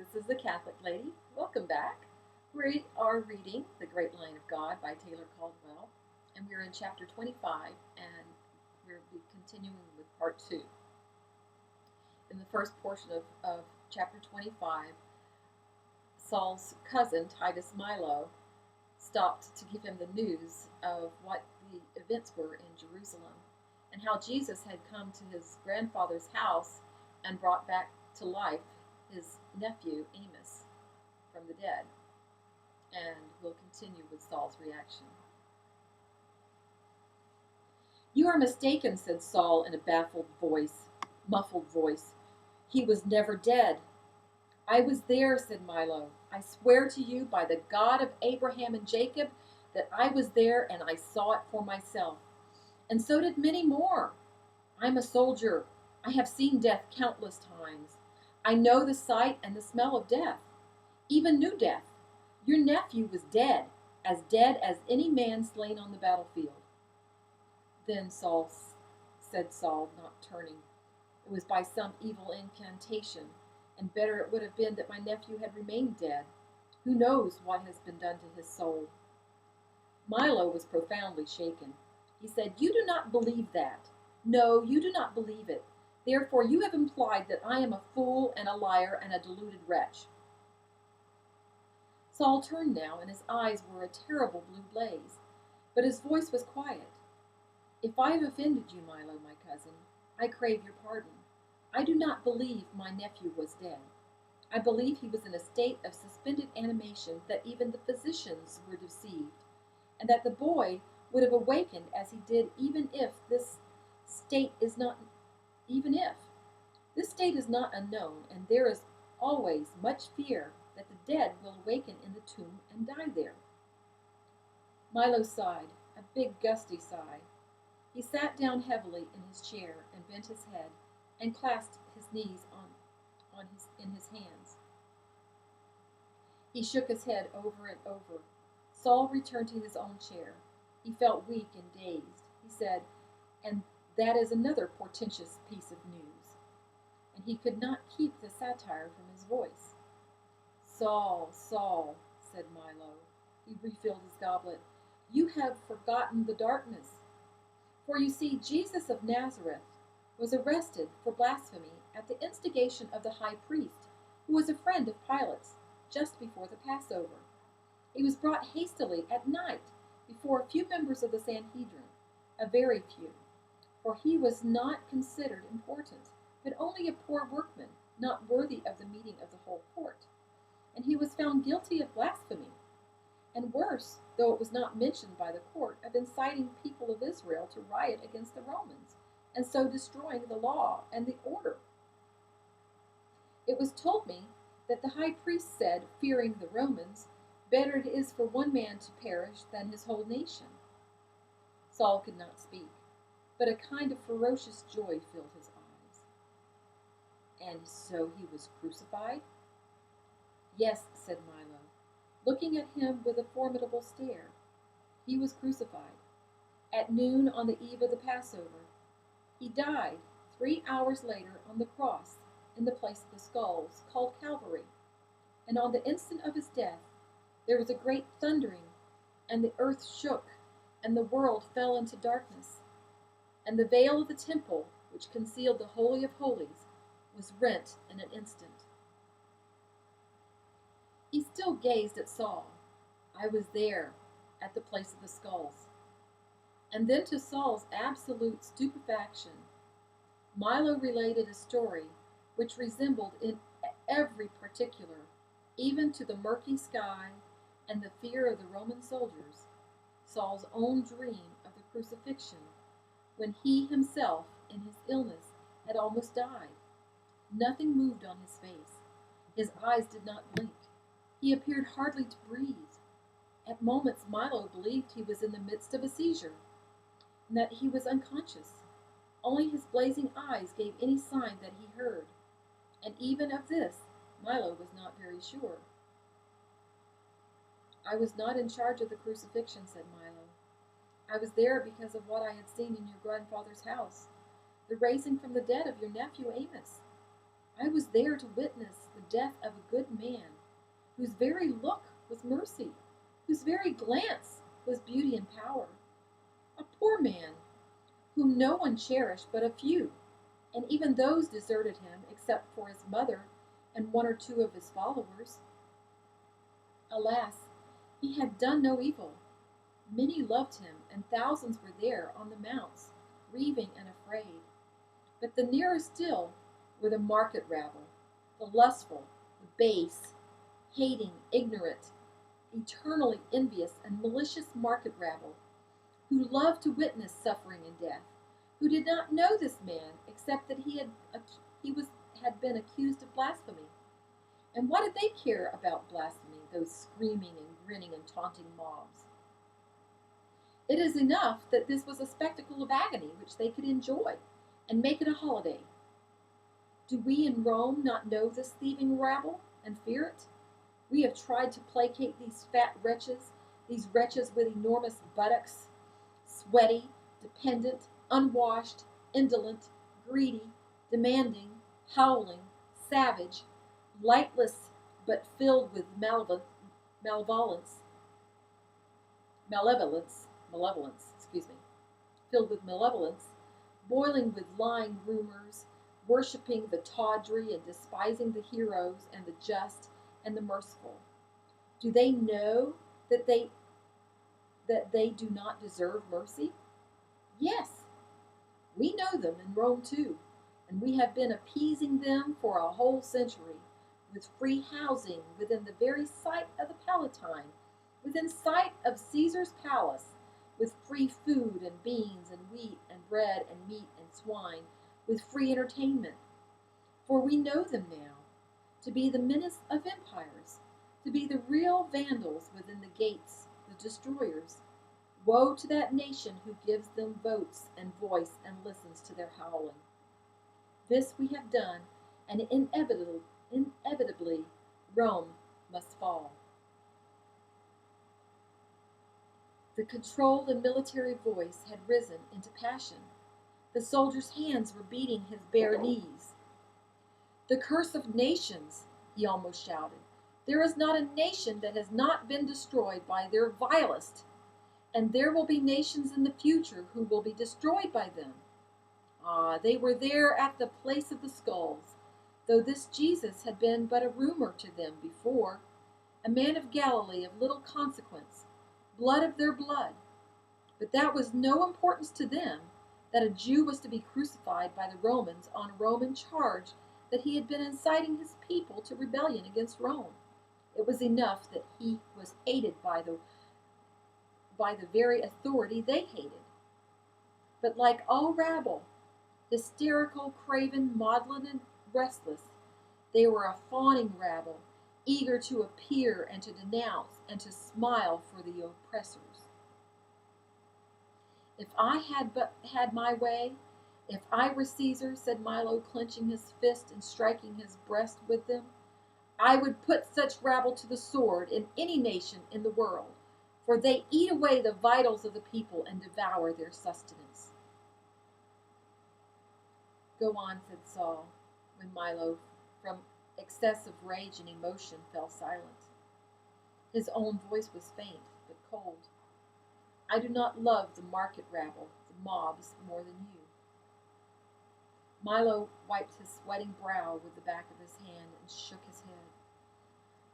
This is the Catholic Lady. Welcome back. We are reading The Great Line of God by Taylor Caldwell, and we're in chapter 25, and we'll be continuing with part 2. In the first portion of chapter 25, Saul's cousin, Titus Milo, stopped to give him the news of what the events were in Jerusalem and how Jesus had come to his grandfather's house and brought back to life his nephew Amos from the dead. And we'll continue with Saul's reaction. "You are mistaken," said Saul in a muffled voice. "He was never dead." "I was there," said Milo. "I swear to you by the God of Abraham and Jacob that I was there and I saw it for myself. And so did many more. I'm a soldier. I have seen death countless times. I know the sight and the smell of death, even new death. Your nephew was dead as any man slain on the battlefield." Then said Saul, not turning, "It was by some evil incantation, and better it would have been that my nephew had remained dead. Who knows what has been done to his soul?" Milo was profoundly shaken. He said, "You do not believe that. No, you do not believe it. Therefore you have implied that I am a fool and a liar and a deluded wretch." Saul turned now, and his eyes were a terrible blue blaze, but his voice was quiet. "If I have offended you, Milo, my cousin, I crave your pardon. I do not believe my nephew was dead. I believe he was in a state of suspended animation, that even the physicians were deceived, and that the boy would have awakened as he did this state is not unknown, and there is always much fear that the dead will awaken in the tomb and die there." Milo sighed, a big gusty sigh. He sat down heavily in his chair and bent his head and clasped his knees in his hands. He shook his head over and over. Saul returned to his own chair. He felt weak and dazed. He said, "And that is another portentous piece of news." And he could not keep the satire from his voice. "Saul, Saul," said Milo. He refilled his goblet. "You have forgotten the darkness. For you see, Jesus of Nazareth was arrested for blasphemy at the instigation of the high priest, who was a friend of Pilate's, just before the Passover. He was brought hastily at night before a few members of the Sanhedrin, a very few, for he was not considered important, but only a poor workman, not worthy of the meeting of the whole court. And he was found guilty of blasphemy, and worse, though it was not mentioned by the court, of inciting people of Israel to riot against the Romans, and so destroying the law and the order. It was told me that the high priest said, fearing the Romans, 'Better it is for one man to perish than his whole nation.'" Saul could not speak, but a kind of ferocious joy filled his eyes. "And so he was crucified?" "Yes," said Milo, looking at him with a formidable stare. "He was crucified. At noon on the eve of the Passover. He died 3 hours later on the cross in the place of the skulls, called Calvary. And on the instant of his death there was a great thundering, and the earth shook, and the world fell into darkness. And the veil of the temple, which concealed the Holy of Holies, was rent in an instant." He still gazed at Saul. "I was there, at the place of the skulls." And then, to Saul's absolute stupefaction, Milo related a story which resembled in every particular, even to the murky sky and the fear of the Roman soldiers, Saul's own dream of the crucifixion, when he himself, in his illness, had almost died. Nothing moved on his face. His eyes did not blink. He appeared hardly to breathe. At moments Milo believed he was in the midst of a seizure, and that he was unconscious. Only his blazing eyes gave any sign that he heard, and even of this Milo was not very sure. "I was not in charge of the crucifixion," said Milo. "I was there because of what I had seen in your grandfather's house, the raising from the dead of your nephew Amos. I was there to witness the death of a good man, whose very look was mercy, whose very glance was beauty and power. A poor man, whom no one cherished but a few, and even those deserted him except for his mother and one or two of his followers. Alas, he had done no evil. Many loved him, and thousands were there on the mounts, grieving and afraid. But the nearer still were the market rabble, the lustful, the base, hating, ignorant, eternally envious and malicious market rabble, who loved to witness suffering and death, who did not know this man except that had been accused of blasphemy. And what did they care about blasphemy, those screaming and grinning and taunting mobs? It is enough that this was a spectacle of agony which they could enjoy and make it a holiday. Do we in Rome not know this thieving rabble and fear it? We have tried to placate these fat wretches, these wretches with enormous buttocks, sweaty, dependent, unwashed, indolent, greedy, demanding, howling, savage, lightless, but filled with filled with malevolence, boiling with lying rumors, worshipping the tawdry and despising the heroes and the just and the merciful. Do they know that they do not deserve mercy? Yes, we know them in Rome too, and we have been appeasing them for a whole century, with free housing within the very sight of the Palatine, within sight of Caesar's palace, with free food and beans and wheat and bread and meat and swine, with free entertainment. For we know them now to be the menace of empires, to be the real vandals within the gates, the destroyers. Woe to that nation who gives them votes and voice and listens to their howling. This we have done, and inevitably Rome must fall. The controlled and military voice had risen into passion. The soldier's hands were beating his bare knees. The curse of nations, he almost shouted. There is not a nation that has not been destroyed by their vilest, and there will be nations in the future who will be destroyed by them. Ah, they were there at the place of the skulls, though this Jesus had been but a rumor to them before, a man of Galilee of little consequence, blood of their blood. But that was no importance to them, that a Jew was to be crucified by the Romans on a Roman charge that he had been inciting his people to rebellion against Rome. It was enough that he was hated by the very authority they hated. But like all rabble, hysterical, craven, maudlin, and restless, they were a fawning rabble, eager to appear and to denounce and to smile for the oppressors. If I had but had my way, if I were Caesar, said Milo, clenching his fist and striking his breast with them, I would put such rabble to the sword in any nation in the world, for they eat away the vitals of the people and devour their sustenance. Go on, said Saul, when Milo, from excess of rage and emotion, fell silent. His own voice was faint, but cold. I do not love the market rabble, the mobs, more than you. Milo wiped his sweating brow with the back of his hand and shook his head.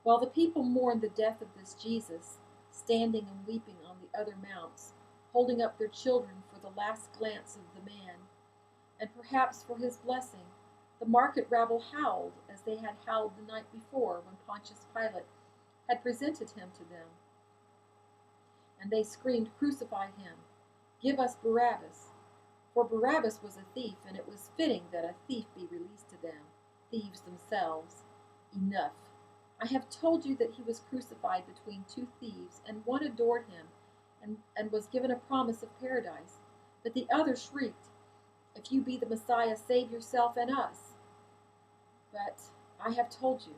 While the people mourned the death of this Jesus, standing and weeping on the other mounts, holding up their children for the last glance of the man, and perhaps for his blessing, the market rabble howled as they had howled the night before when Pontius Pilate had presented him to them. And they screamed, "Crucify him! Give us Barabbas!" For Barabbas was a thief, and it was fitting that a thief be released to them, thieves themselves. Enough. I have told you that he was crucified between two thieves, and one adored him and was given a promise of paradise, but the other shrieked, "If you be the Messiah, save yourself and us." But I have told you.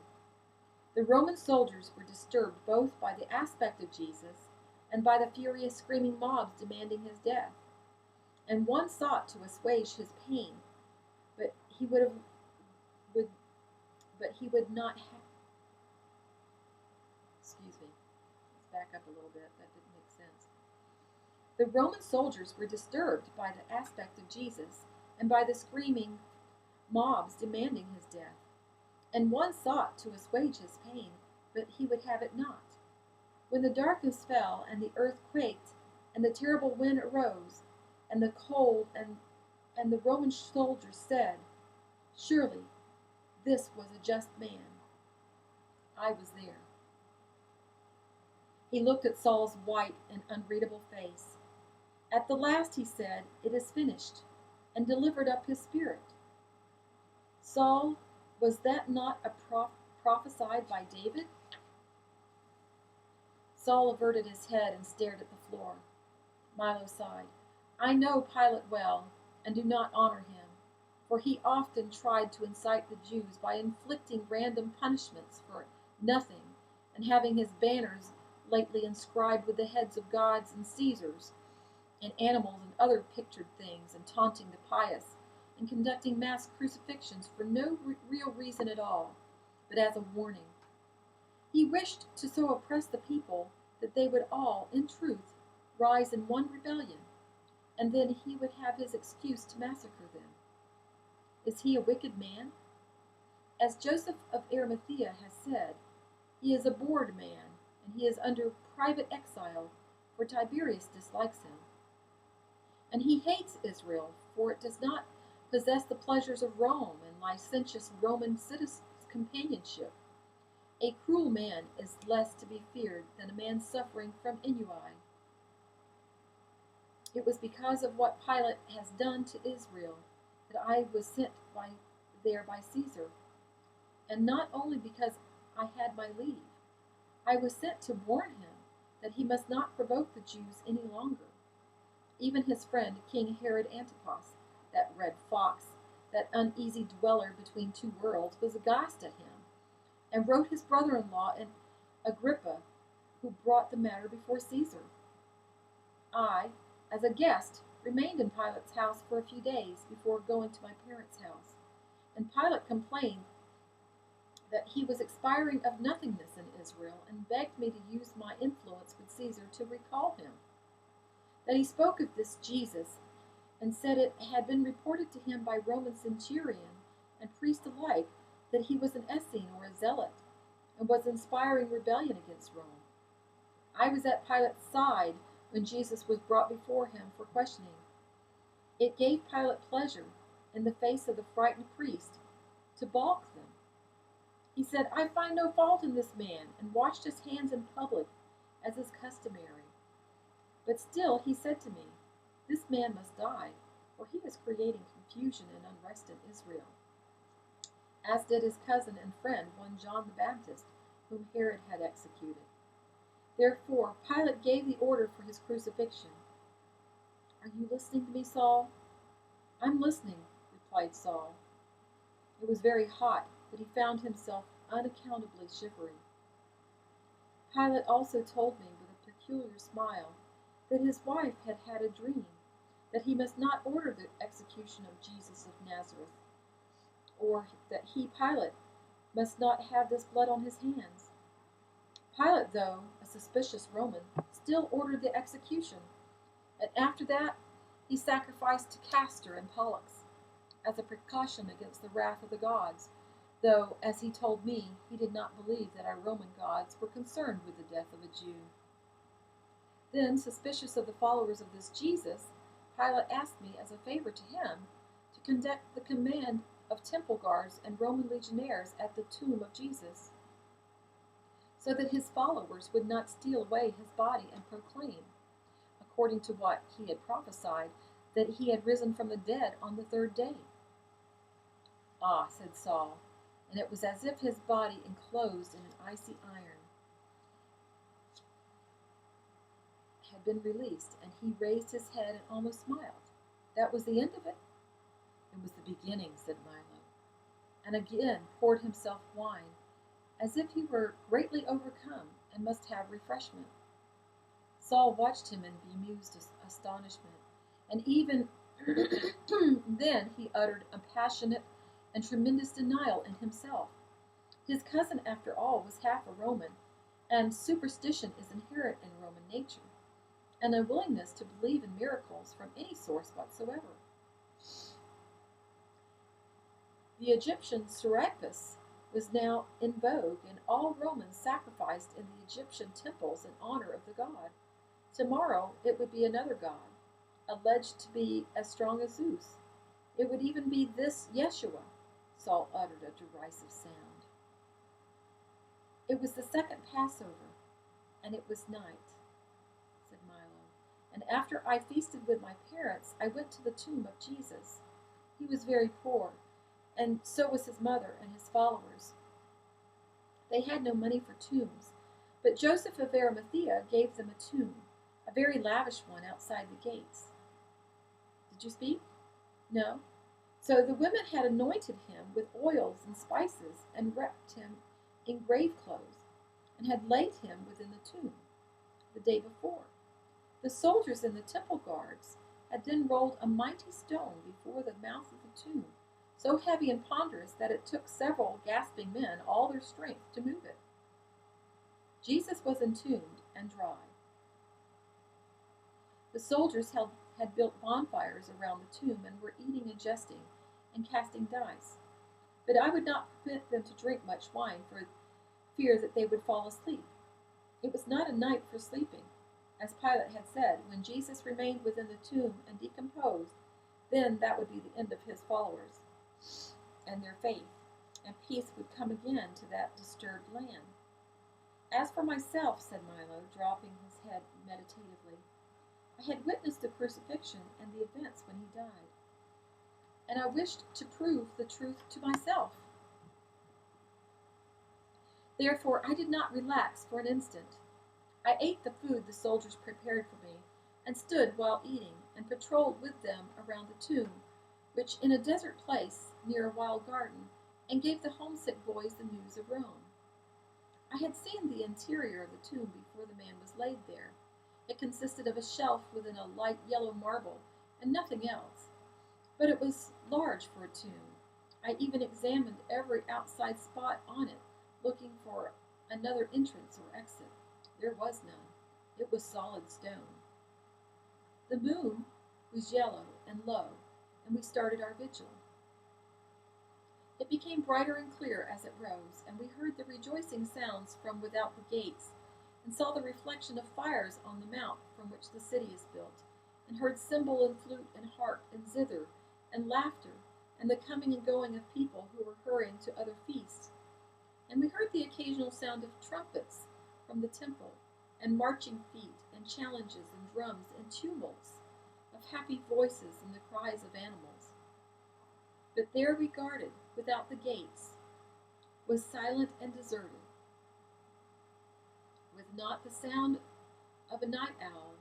The Roman soldiers were disturbed both by the aspect of Jesus and by the furious screaming mobs demanding his death. And one sought to assuage his pain, but he would but he would not have. Excuse me. Let's back up a little bit. That didn't make sense. The Roman soldiers were disturbed by the aspect of Jesus and by the screaming mobs demanding his death, and one sought to assuage his pain, but he would have it not. When the darkness fell, and the earth quaked, and the terrible wind arose, and the cold, and the Roman soldiers said, "Surely this was a just man." I was there. He looked at Saul's white and unreadable face. At the last he said, "It is finished," and delivered up his spirit. Saul, was that not a prophesied by David? Saul averted his head and stared at the floor. Milo sighed. I know Pilate well, and do not honor him, for he often tried to incite the Jews by inflicting random punishments for nothing, and having his banners lately inscribed with the heads of gods and Caesars, and animals and other pictured things, and taunting the pious, and conducting mass crucifixions for no real reason at all, but as a warning. He wished to so oppress the people that they would all, in truth, rise in one rebellion, and then he would have his excuse to massacre them. Is he a wicked man? As Joseph of Arimathea has said, he is a bored man, and he is under private exile, for Tiberius dislikes him. And he hates Israel, for it does not possess the pleasures of Rome and licentious Roman citizens' companionship. A cruel man is less to be feared than a man suffering from ennui. It was because of what Pilate has done to Israel that I was sent there by Caesar, and not only because I had my leave. I was sent to warn him that he must not provoke the Jews any longer. Even his friend, King Herod Antipas, that red fox, that uneasy dweller between two worlds, was aghast at him, and wrote his brother-in-law and Agrippa, who brought the matter before Caesar. I, as a guest, remained in Pilate's house for a few days before going to my parents' house, and Pilate complained that he was expiring of nothingness in Israel, and begged me to use my influence with Caesar to recall him. That he spoke of this Jesus, and said it had been reported to him by Roman centurion and priest alike that he was an Essene or a zealot, and was inspiring rebellion against Rome. I was at Pilate's side when Jesus was brought before him for questioning. It gave Pilate pleasure, in the face of the frightened priest, to balk them. He said, I find no fault in this man, and washed his hands in public, as is customary. But still he said to me, this man must die, for he is creating confusion and unrest in Israel, as did his cousin and friend, one John the Baptist, whom Herod had executed. Therefore Pilate gave the order for his crucifixion. Are you listening to me, Saul? I'm listening, replied Saul. It was very hot, but he found himself unaccountably shivering. Pilate also told me with a peculiar smile that his wife had had a dream, that he must not order the execution of Jesus of Nazareth, or that he, Pilate, must not have this blood on his hands. Pilate, though a suspicious Roman, still ordered the execution, and after that he sacrificed to Castor and Pollux, as a precaution against the wrath of the gods, though, as he told me, he did not believe that our Roman gods were concerned with the death of a Jew. Then, suspicious of the followers of this Jesus, Pilate asked me as a favor to him to conduct the command of temple guards and Roman legionnaires at the tomb of Jesus, so that his followers would not steal away his body and proclaim, according to what he had prophesied, that he had risen from the dead on the third day. Ah, said Saul, and it was as if his body enclosed in an icy iron had been released, and he raised his head and almost smiled. That was the end of it? It was the beginning, said Milo, and again poured himself wine, as if he were greatly overcome and must have refreshment. Saul watched him in bemused astonishment, and even then he uttered a passionate and tremendous denial in himself, His cousin, after all, was half a Roman, and superstition is inherent in Roman nature, and a willingness to believe in miracles from any source whatsoever. The Egyptian Serapis was now in vogue, and all Romans sacrificed in the Egyptian temples in honor of the god. Tomorrow it would be another god, alleged to be as strong as Zeus. It would even be this Yeshua. Saul uttered a derisive sound. It was the second Passover, and it was night, said Milo. And after I feasted with my parents, I went to the tomb of Jesus. He was very poor, and so was his mother and his followers. They had no money for tombs, but Joseph of Arimathea gave them a tomb, a very lavish one outside the gates. Did you speak? No? So the women had anointed him with oils and spices and wrapped him in grave clothes and had laid him within the tomb the day before. The soldiers and the temple guards had then rolled a mighty stone before the mouth of the tomb, so heavy and ponderous that it took several gasping men all their strength to move it. Jesus was entombed and dry. The soldiers had built bonfires around the tomb and were eating and jesting and casting dice. But I would not permit them to drink much wine for fear that they would fall asleep. It was not a night for sleeping. As Pilate had said, when Jesus remained within the tomb and decomposed, then that would be the end of his followers and their faith, and peace would come again to that disturbed land. As for myself, said Milo, dropping his head meditatively, I had witnessed the crucifixion and the events when he died, and I wished to prove the truth to myself. Therefore, I did not relax for an instant. I ate the food the soldiers prepared for me, and stood while eating, and patrolled with them around the tomb, which in a desert place near a wild garden, and gave the homesick boys the news of Rome. I had seen the interior of the tomb before the man was laid there. It consisted of a shelf within a light yellow marble, and nothing else. But it was large for a tomb. I even examined every outside spot on it, looking for another entrance or exit. There was none. It was solid stone. The moon was yellow and low, and we started our vigil. It became brighter and clear as it rose, and we heard the rejoicing sounds from without the gates, and saw the reflection of fires on the mount from which the city is built, and heard cymbal and flute and harp and zither and laughter, and the coming and going of people who were hurrying to other feasts. And we heard the occasional sound of trumpets from the temple, and marching feet, and challenges, and drums, and tumults of happy voices and the cries of animals. But there we guarded, without the gates, was silent and deserted, with not the sound of a night owl,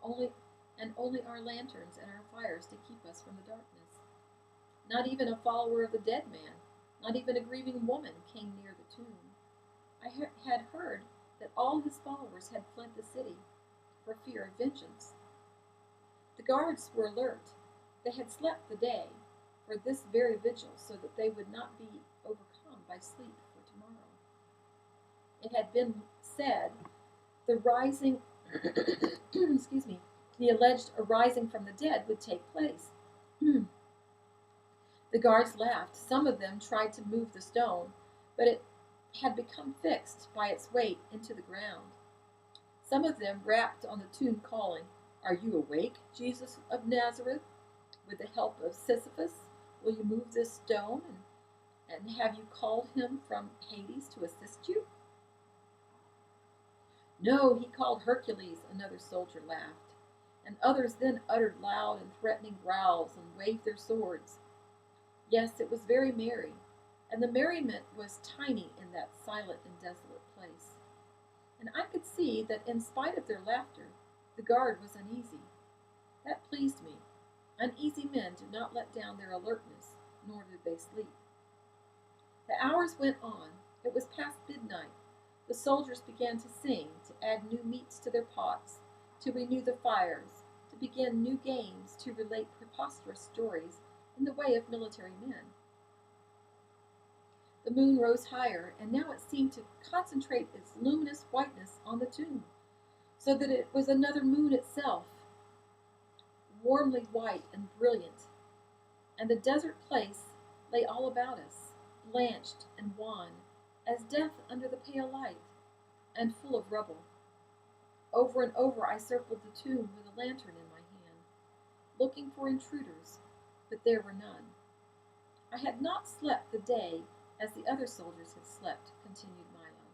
only our lanterns and our fires to keep us from the darkness. Not even a follower of the dead man, not even a grieving woman came near the tomb. I had heard that all his followers had fled the city for fear of vengeance. The guards were alert. They had slept the day for this very vigil so that they would not be overcome by sleep for tomorrow. It had been said the rising, the alleged arising from the dead would take place. The guards laughed. Some of them tried to move the stone, but it had become fixed by its weight into the ground. Some of them rapped on the tomb, calling, "Are you awake, Jesus of Nazareth? With the help of Sisyphus, will you move this stone? And have you called him from Hades to assist you?" "No, he called Hercules," another soldier laughed. And others then uttered loud and threatening growls and waved their swords. Yes, it was very merry, and the merriment was tiny in that silent and desolate place. And I could see that in spite of their laughter, the guard was uneasy. That pleased me. Uneasy men do not let down their alertness, nor did they sleep. The hours went on. It was past midnight. The soldiers began to sing, to add new meats to their pots, to renew the fires, to begin new games, to relate preposterous stories in the way of military men. The moon rose higher, and now it seemed to concentrate its luminous whiteness on the tomb, so that it was another moon itself, warmly white and brilliant. And the desert place lay all about us, blanched and wan, as death under the pale light, and full of rubble. Over and over I circled the tomb with a lantern in my hand, looking for intruders, but there were none. I had not slept the day as the other soldiers had slept, continued Milo,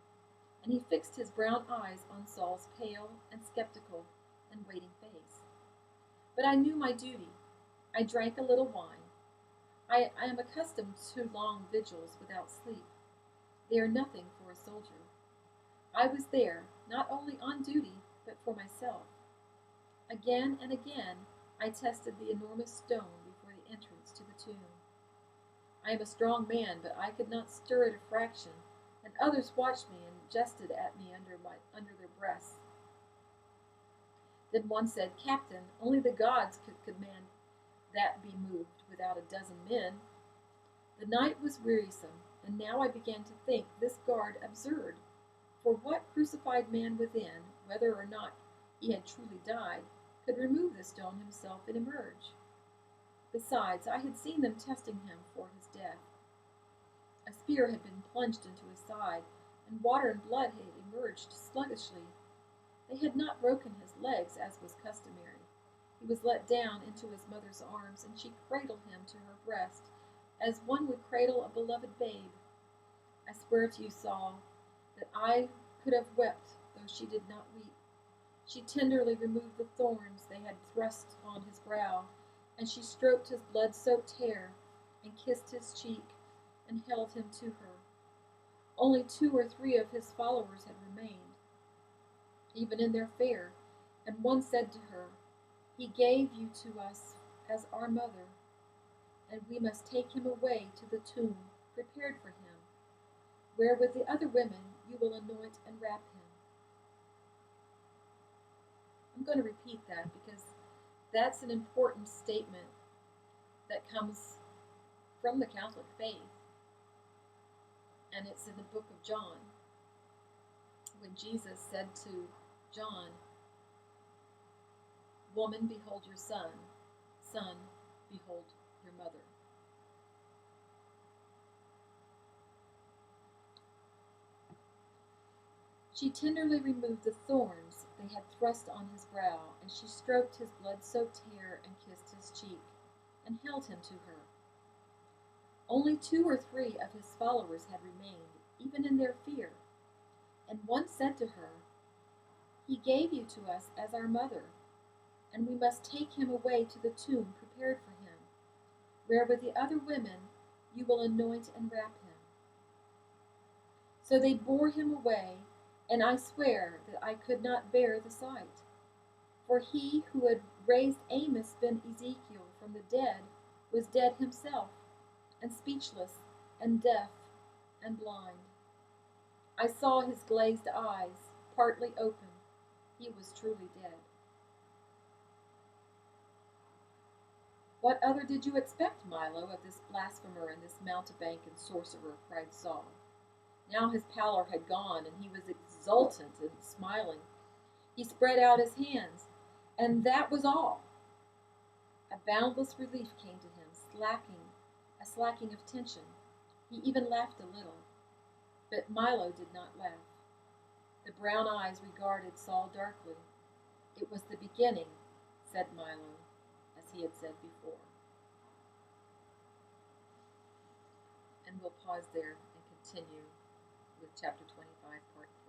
and he fixed his brown eyes on Saul's pale and skeptical and waiting face. But I knew my duty. I drank a little wine. I am accustomed to long vigils without sleep. They are nothing for a soldier. I was there, not only on duty, but for myself. Again and again I tested the enormous stone before the entrance to the tomb. I am a strong man, but I could not stir it a fraction, and others watched me and jested at me under their breaths. Then one said, "Captain, only the gods could command that be moved without a dozen men." The night was wearisome, and now I began to think this guard absurd, for what crucified man within, whether or not he had truly died, could remove the stone himself and emerge? Besides, I had seen them testing him for his death. A spear had been plunged into his side, and water and blood had emerged sluggishly. They had not broken his legs, as was customary. He was let down into his mother's arms, and she cradled him to her breast, as one would cradle a beloved babe. I swear to you, Saul, that I could have wept, though she did not weep. She tenderly removed the thorns they had thrust on his brow, and she stroked his blood-soaked hair, and kissed his cheek, and held him to her. Only 2 or 3 of his followers had remained, even in their fear, and one said to her, "He gave you to us as our mother, and we must take him away to the tomb prepared for him, where with the other women you will anoint and wrap him." I'm going to repeat that because that's an important statement that comes from the Catholic faith, and it's in the book of John, when Jesus said to John, "Woman, behold your son. Son, behold your mother." She tenderly removed the thorns they had thrust on his brow, and she stroked his blood-soaked hair and kissed his cheek, and held him to her. Only 2 or 3 of his followers had remained, even in their fear, and one said to her, "He gave you to us as our mother, and we must take him away to the tomb prepared for him, where with the other women you will anoint and wrap him." So they bore him away, and I swear that I could not bear the sight. For he who had raised Amos ben Ezekiel from the dead was dead himself, and speechless, and deaf, and blind. I saw his glazed eyes, partly open. He was truly dead. "What other did you expect, Milo, of this blasphemer and this mountebank and sorcerer?" cried Saul. Now his pallor had gone, and he was exultant and smiling. He spread out his hands, and that was all. A boundless relief came to him, a slacking of tension. He even laughed a little, but Milo did not laugh. The brown eyes regarded Saul darkly. "It was the beginning," said Milo, as he had said before. And we'll pause there and continue with chapter 25, part 3.